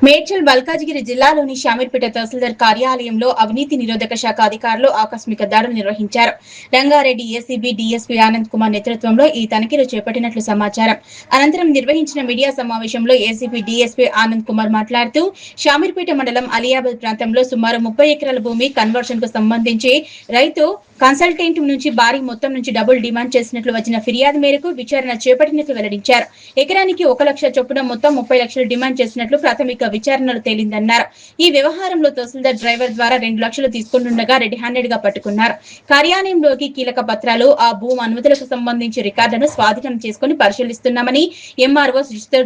మేడ్చల్ మల్కాజిగిరి జిల్లాలోని శామీర్పేట తహసీల్దార్ కార్యాలయంలో అవినీతి నిరోధక శాఖ అధికారులు ఆకస్మిక దాడులు నిర్వహించారు. రంగారెడ్డి ఏసీబీ డీఎస్పీ ఆనంద్ కుమార్ నేతృత్వంలో ఈ తనిఖీలు చేపట్టినట్లు సమాచారం. అనంతరం నిర్వహించిన మీడియా సమావేశంలో ఏసీబీ డీఎస్పీ ఆనంద్ కుమార్ మాట్లాడుతూ శామీర్పేట మండలం అలియాబాద్ ప్రాంతంలో సుమారు 30 ఎకరాల భూమి కన్వర్షన్ కు సంబంధించి రైతు కన్సల్టెంట్ నుంచి భారీ మొత్తం నుంచి డబుల్ డిమాండ్ చేసినట్లు వచ్చిన ఫిర్యాదు మేరకు విచారణ చేపట్టినట్లు వెల్లడించారు. ఎకరానికి 1 లక్ష చొప్పున మొత్తం 30 లక్షలు డిమాండ్ చేసినట్లు ప్రాథమిక విచారణలో తేలిందన్నారు. ఈ వ్యవహారంలో తహసీల్దార్ డ్రైవర్ ద్వారా 2 లక్షలు తీసుకుంటుండగా రెడ్ హ్యాండెడ్ గా పట్టుకున్నారు. కార్యాలయంలోకి కీలక పత్రాలు, ఆ భూమి అనుమతులకు సంబంధించి రికార్డులను స్వాధీనం చేసుకుని పరిశీలిస్తున్నామని, ఎంఆర్ఓ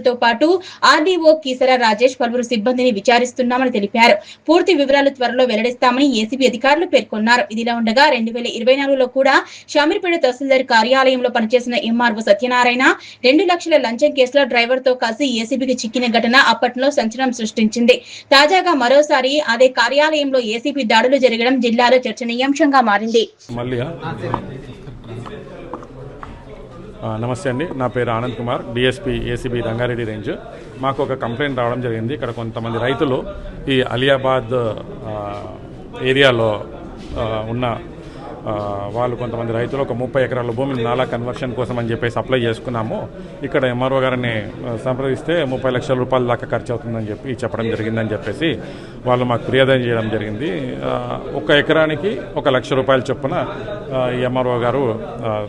తో పాటు ఆర్డీఓ కీసర రాజేష్ పలువురు సిబ్బందిని విచారిస్తున్నామని తెలిపారు. పూర్తి వివరాలు త్వరలో వెల్లడిస్తామని ఏసీబీ అధికారులు పేర్కొన్నారు. ఇదిలా ఉండగా 2024లో కూడా శామీర్పేట తహసీల్దార్ కార్యాలయంలో పనిచేసిన ఎంఆర్ఓ సత్యనారాయణ 2 లక్షల లంచం కేసులో డ్రైవర్ తో కలిసి ఏసీబీకి చిక్కిన ఘటన అప్పట్లో సంచలనం సృష్టించింది. తాజాగా మరోసారి అదే కార్యాలయంలో ఏసీబీ దాడులు జరగడం జిల్లాలో చర్చనీయాంశంగా మారింది. నమస్తే అండి, నా పేరు Anand Kumar, DSP ACB Rangareddy range. మాకు ఒక కంప్లైంట్ రావడం జరిగింది. ఇక్కడ కొంతమంది రైతులు ఈ అలియాబాద్ ఏరియాలో ఉన్న వాళ్ళు కొంతమంది రైతులు ఒక 30 ఎకరాల భూమిని నాలా కన్వర్షన్ కోసం అని చెప్పేసి అప్లై చేసుకున్నాము. ఇక్కడ ఎంఆర్ఓ గారిని సంప్రదిస్తే 30 లక్షల రూపాయల దాకా ఖర్చు అవుతుందని చెప్పడం జరిగిందని చెప్పేసి వాళ్ళు మాకు ఫిర్యాదు చేయడం జరిగింది. 1 ఎకరానికి 1 లక్ష రూపాయల చొప్పున ఎంఆర్ఓ గారు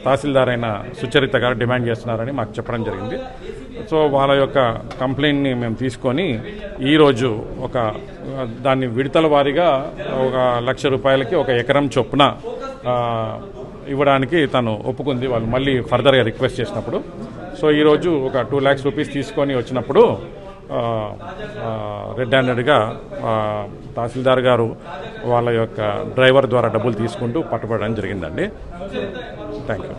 తహసీల్దార్ అయిన సుచరిత గారు డిమాండ్ చేస్తున్నారని మాకు చెప్పడం జరిగింది. సో వాళ్ళ యొక్క కంప్లైంట్ని మేము తీసుకొని ఈరోజు దాన్ని విడతల వారీగా 1 లక్ష రూపాయలకి 1 ఎకరం చొప్పున ఇవ్వడానికి తను ఒప్పుకుంది. వాళ్ళు మళ్ళీ ఫర్దర్గా రిక్వెస్ట్ చేసినప్పుడు సో ఈరోజు ఒక 2 lakhs రూపీస్ తీసుకొని వచ్చినప్పుడు రెడ్ హ్యాండెడ్గా తహసీల్దార్ గారు వాళ్ళ యొక్క డ్రైవర్ ద్వారా డబ్బులు తీసుకుంటూ పట్టుబడడం జరిగిందండి. Thank you.